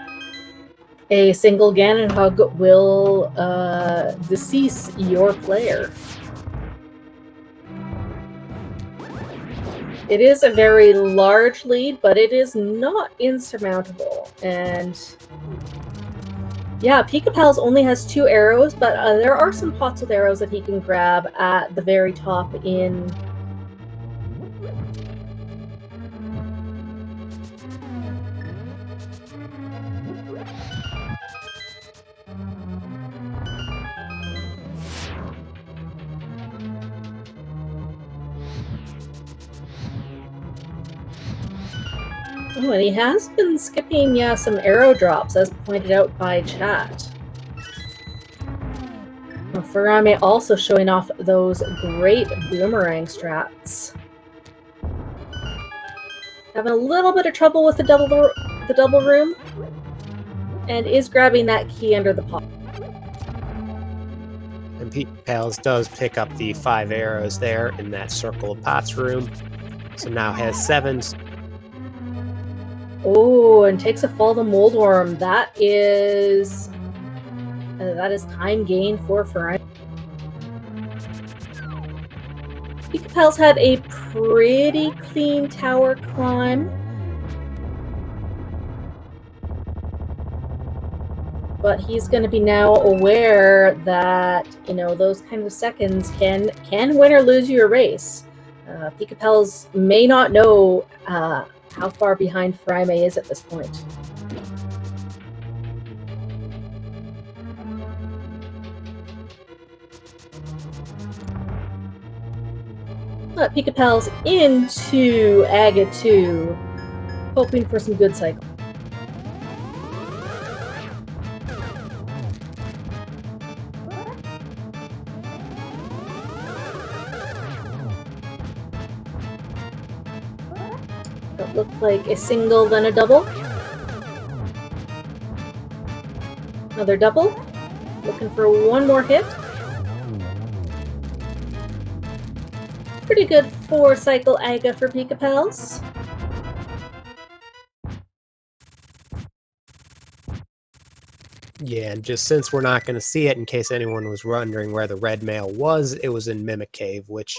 A single Ganon hug will decease your player. It is a very large lead, but it is not insurmountable. And yeah, Pikapals only has 2 arrows, but there are some pots with arrows that he can grab at the very top in... Oh, and he has been skipping, yeah, some arrow drops, as pointed out by chat. Furaime also showing off those great boomerang strats. Having a little bit of trouble with the double room, and is grabbing that key under the pot. And Pikapals does pick up the 5 arrows there in that circle of pots room, so now has 7. Oh, and takes a fall to Moldworm. That is time gain for Furaime. Pikapals had a pretty clean tower climb. But he's going to be now aware that, you know, those kind of seconds can win or lose you a race. Pikapals may not know how far behind Furaime is at this point. But Pikapals into Aga 2, hoping for some good cycle. That looked like a single, then a double. Another double. Looking for one more hit. Pretty good 4-cycle Aga for Pikapals. Yeah, and just since we're not going to see it, in case anyone was wondering where the red mail was, it was in Mimic Cave, which,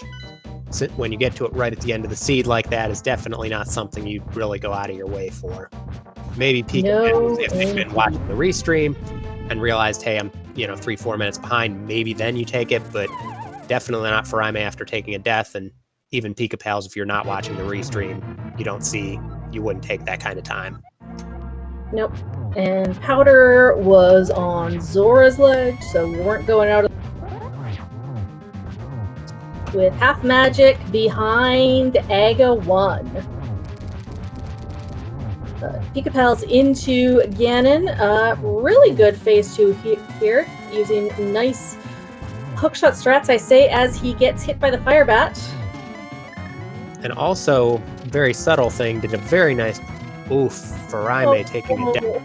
when you get to it right at the end of the seed like that, is definitely not something you'd really go out of your way for. Maybe Pikapals, if they've been watching the restream and realized, hey, I'm 3-4 minutes behind, maybe then you take it, but definitely not Furaime after taking a death, and even Pikapals, if you're not watching the restream, you wouldn't take that kind of time. Nope. And Powder was on Zora's ledge, so we weren't going out of with half magic behind Aga 1. Pikapals into Ganon. Really good phase 2 here, using nice hookshot strats, I say, as he gets hit by the fire bat. And also, very subtle thing, did a very nice Furaime taking it down.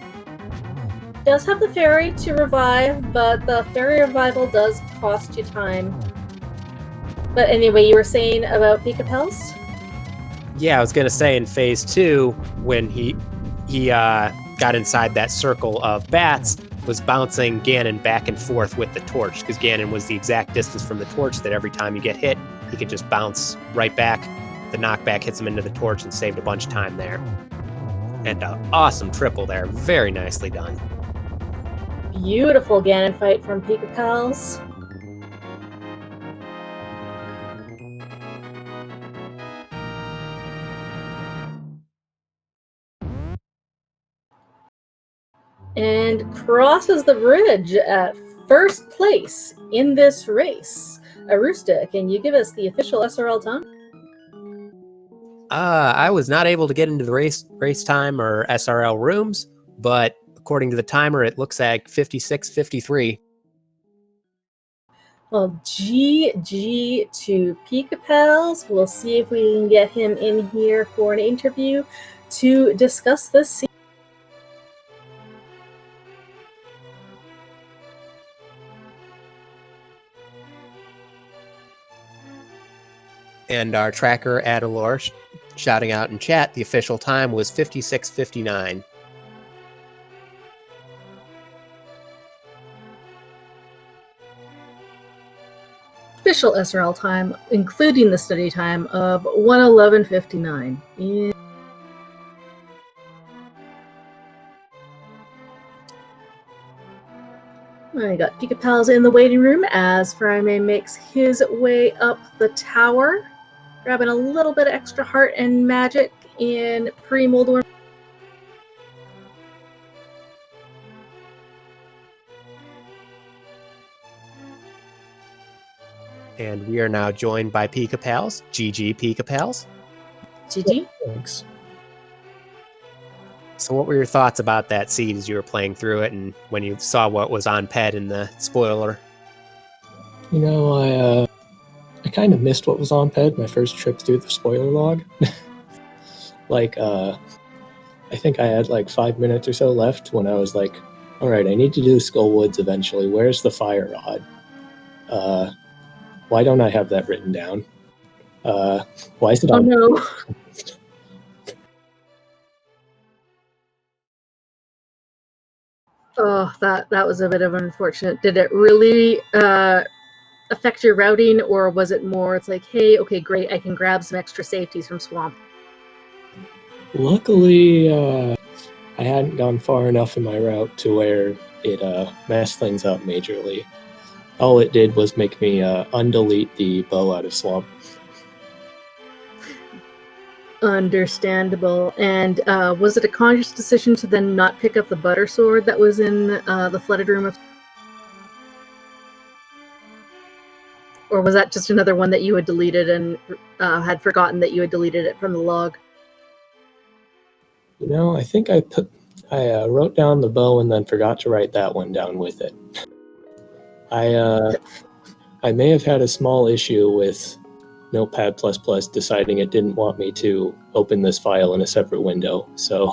Does have the fairy to revive, but the fairy revival does cost you time. But anyway, you were saying about Pikapals? Yeah, I was gonna say in phase 2, when he got inside that circle of bats, was bouncing Ganon back and forth with the torch, because Ganon was the exact distance from the torch that every time you get hit, he could just bounce right back. The knockback hits him into the torch and saved a bunch of time there. And an awesome triple there. Very nicely done. Beautiful Ganon fight from Pikapals. And crosses the bridge at first place in this race. Arusta, can you give us the official SRL time? I was not able to get into the race time or SRL rooms, but according to the timer, it looks like 56:53. Well, GG to Pikapals. We'll see if we can get him in here for an interview to discuss this scene. And our tracker, Adalor, shouting out in chat, the official time was 56:59. Official SRL time, including the study time, of 1:11:59. Yeah. I got Pikapals in the waiting room as Furaime makes his way up the tower, grabbing a little bit of extra heart and magic in pre-Moldorm. And we are now joined by Pikapals. GG, Pikapals. GG. Thanks. So what were your thoughts about that seed as you were playing through it and when you saw what was on PED in the spoiler? You know, I kind of missed what was on PED my first trip through the spoiler log. I think I had like 5 minutes or so left when I was like, all right, I need to do Skullwoods eventually. Where's the fire rod? Why don't I have that written down? Why is it on? Oh no. Oh, that was a bit of unfortunate. Did it really affect your routing, or was it more it's like, hey, okay, great, I can grab some extra safeties from Swamp? Luckily, I hadn't gone far enough in my route to where it messed things up majorly. All it did was make me undelete the bow out of Swamp. Understandable. And was it a conscious decision to then not pick up the butter sword that was in the flooded room of... Or was that just another one that you had deleted and had forgotten that you had deleted it from the log? You know, I think I wrote down the bow and then forgot to write that one down with it. I may have had a small issue with Notepad++ deciding it didn't want me to open this file in a separate window, so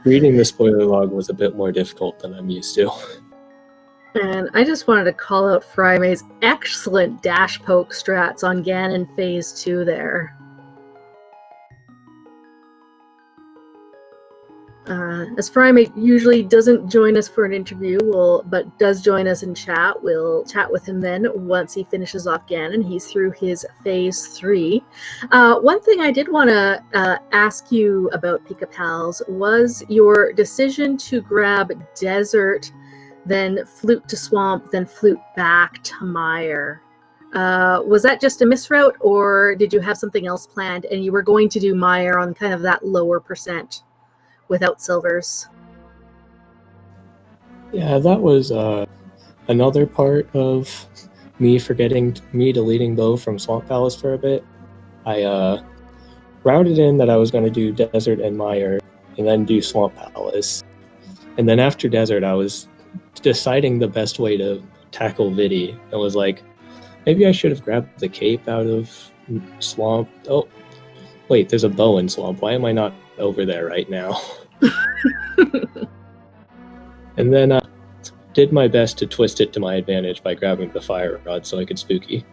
reading the spoiler log was a bit more difficult than I'm used to. And I just wanted to call out Furaime's excellent dash poke strats on Ganon Phase 2 there. As Furaime usually doesn't join us for an interview, but does join us in chat, we'll chat with him then once he finishes off Ganon. He's through his Phase 3. One thing I did want to ask you about, Pikapals, was your decision to grab Desert, then Flute to Swamp, then Flute back to Mire. Was that just a misroute, or did you have something else planned and you were going to do Mire on kind of that lower percent without silvers? Yeah, that was another part of me deleting Bow from Swamp Palace for a bit. I routed in that I was going to do Desert and Mire, and then do Swamp Palace. And then after Desert, I was deciding the best way to tackle Vidi. I was like, maybe I should have grabbed the cape out of Swamp. Oh, wait, there's a bow in Swamp. Why am I not over there right now? And then did my best to twist it to my advantage by grabbing the fire rod so I could spooky.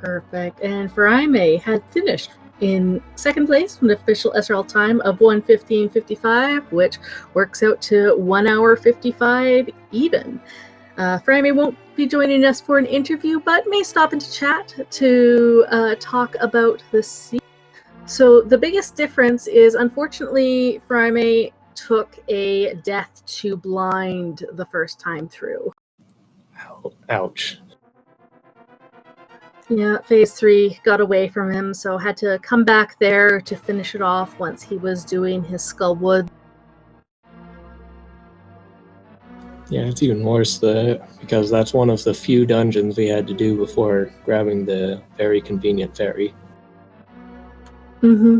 Perfect. And Furaime had finished in second place with an official SRL time of 1:15:55, which works out to 1 hour 55 even. Furaime won't be joining us for an interview, but may stop into chat to talk about the scene. So the biggest difference is, unfortunately, Furaime took a death to blind the first time through. Ouch. Yeah, Phase 3 got away from him, so had to come back there to finish it off once he was doing his Skullwood. Yeah, it's even worse because that's one of the few dungeons we had to do before grabbing the very convenient ferry. Mm-hmm.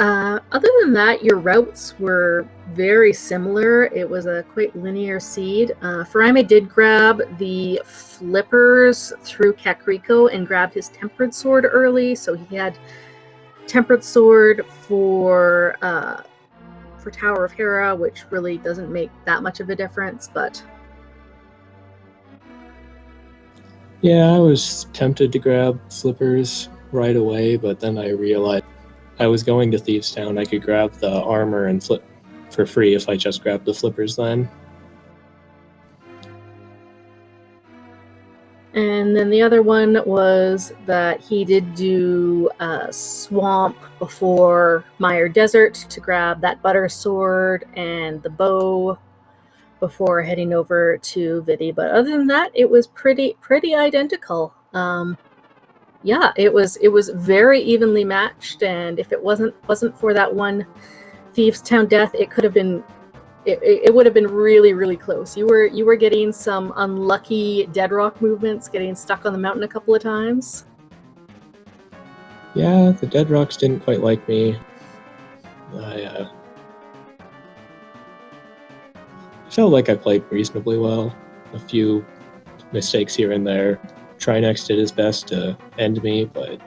Other than that, your routes were very similar. It was a quite linear seed. Furaime did grab the flippers through Kakariko and grabbed his Tempered Sword early, so he had Tempered Sword for Tower of Hera, which really doesn't make that much of a difference, but... Yeah, I was tempted to grab flippers right away, but then I realized I was going to Thieves Town. I could grab the armor and flip for free if I just grabbed the flippers then. And then the other one was that he did do Swamp before Mire Desert to grab that butter sword and the bow before heading over to Vidi. But other than that, it was pretty identical. Yeah, it was very evenly matched, and if it wasn't for that one Thieves Town death, it could have been it would have been really close. You were getting some unlucky dead rock movements, getting stuck on the mountain a couple of times. Yeah, the dead rocks didn't quite like me. I felt like I played reasonably well. A few mistakes here and there. Trinex did his best to end me, but...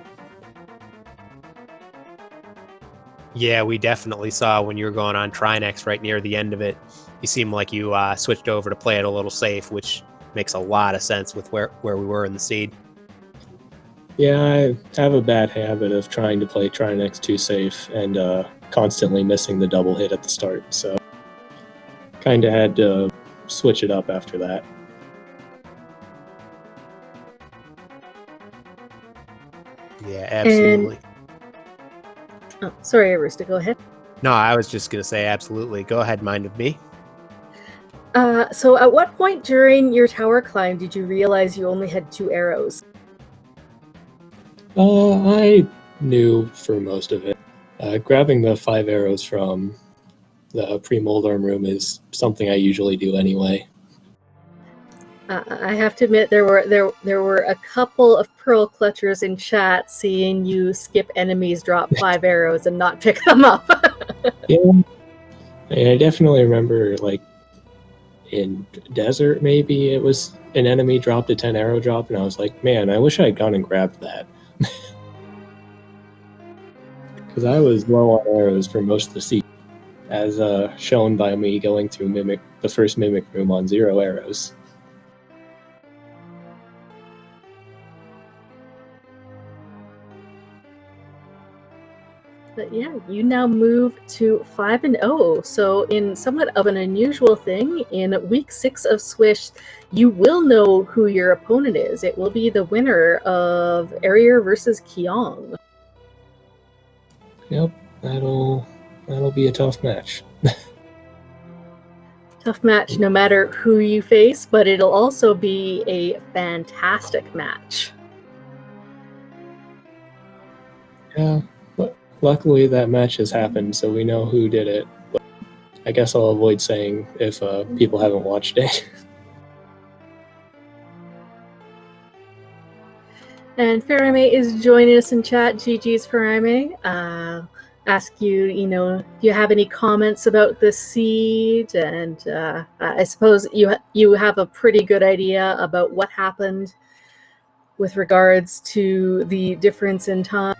Yeah, we definitely saw when you were going on Trinex right near the end of it. You seemed like you switched over to play it a little safe, which makes a lot of sense with where we were in the seed. Yeah, I have a bad habit of trying to play Trinex too safe and constantly missing the double hit at the start, so... kind of had to switch it up after that. Yeah, absolutely. Oh, sorry, Arista, go ahead. No, I was just going to say absolutely. Go ahead, mind of me. So at what point during your tower climb did you realize you only had 2 arrows? I knew for most of it. Grabbing the 5 arrows from the pre-moldarm room is something I usually do anyway. I have to admit there were a couple of pearl clutchers in chat seeing you skip enemies, drop 5 arrows, and not pick them up. Yeah, and I definitely remember, like, in desert, maybe it was an enemy dropped a 10 arrow drop, and I was like, man, I wish I had gone and grabbed that. Because I was low on arrows for most of the season, as shown by me going through the first Mimic room on 0 arrows. But yeah, you now move to 5-0. So in somewhat of an unusual thing, in week 6 of Swish, you will know who your opponent is. It will be the winner of Arier versus Kyong. Yep, that'll be a tough match. Tough match no matter who you face, but it'll also be a fantastic match. Yeah, but luckily that match has happened, so we know who did it. But I guess I'll avoid saying if people haven't watched it. And Furaime is joining us in chat. GG's Furaime. Ask you, do you have any comments about the seed? And I suppose you have a pretty good idea about what happened with regards to the difference in time.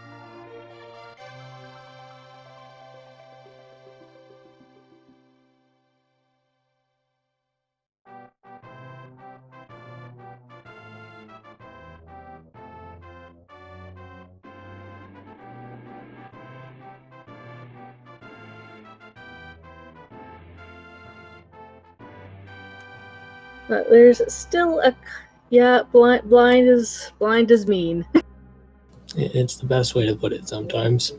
But there's still blind is mean. It's the best way to put it sometimes.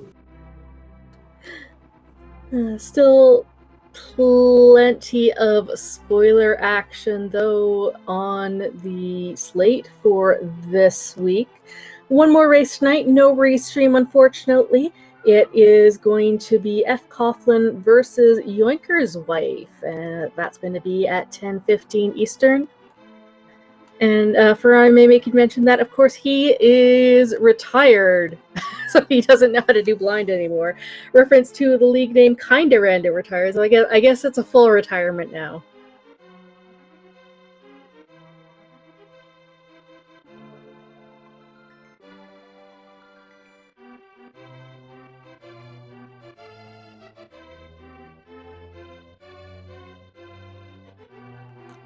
Still plenty of spoiler action, though, on the slate for this week. One more race tonight, no race stream, unfortunately. It is going to be F. Coughlin versus Yoinker's wife. That's going to be at 10:15 Eastern. And Furaime making mention that, of course, he is retired, so he doesn't know how to do blind anymore. Reference to the league name kinda random retires. So I guess it's a full retirement now.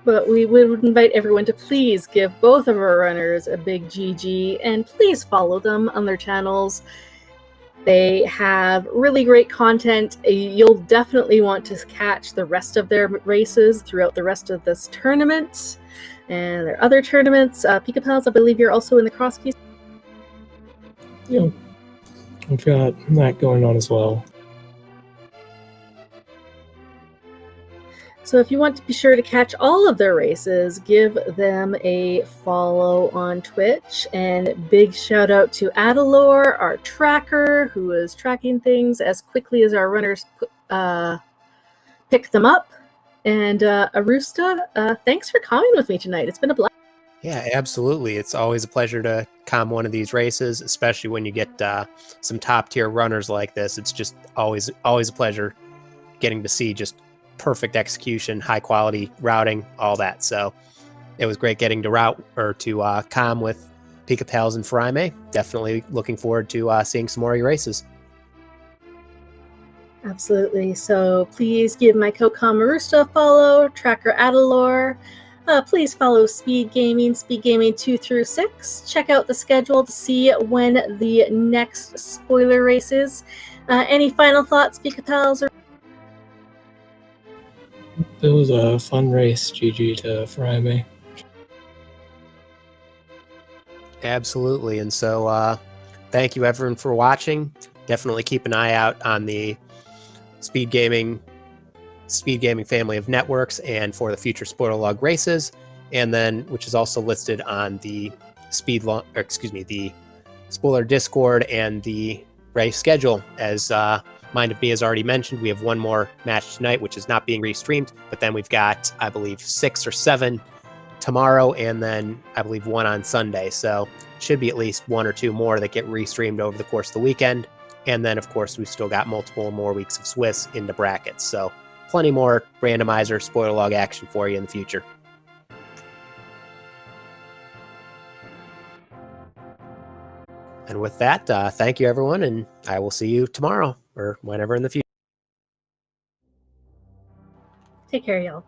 But we would invite everyone to please give both of our runners a big GG, and please follow them on their channels. They have really great content. You'll definitely want to catch the rest of their races throughout the rest of this tournament and their other tournaments. Pikapals, I believe you're also in the cross keys. Yeah, I've got that going on as well. So if you want to be sure to catch all of their races, give them a follow on Twitch. And big shout out to Adalor, our tracker, who is tracking things as quickly as our runners pick them up. And Arusta, thanks for coming with me tonight. It's been a blast. Yeah, absolutely. It's always a pleasure to com one of these races, especially when you get some top tier runners like this. It's just always a pleasure getting to see just perfect execution, high quality routing, all that. So it was great getting to com with Pikapals and Furaime. Definitely looking forward to seeing some more of your races. Absolutely. So please give my co-com Arusta a follow, tracker Adalor. Please follow SpeedGaming, SpeedGaming 2 through 6. Check out the schedule to see when the next spoiler race is. Any final thoughts, Pikapals? It was a fun race. GG to Furaime. Absolutely. And so thank you everyone for watching. Definitely keep an eye out on the SpeedGaming family of networks and for the future spoiler log races, and then which is also listed on the the spoiler Discord and the race schedule. As Mind of Me has already mentioned, we have one more match tonight, which is not being restreamed, but then we've got, I believe, 6 or 7 tomorrow, and then I believe 1 on Sunday. So should be at least 1 or 2 more that get restreamed over the course of the weekend. And then, of course, we've still got multiple more weeks of Swiss into brackets. So plenty more randomizer spoiler log action for you in the future. And with that, thank you, everyone, and I will see you tomorrow or whenever in the future. Take care, y'all.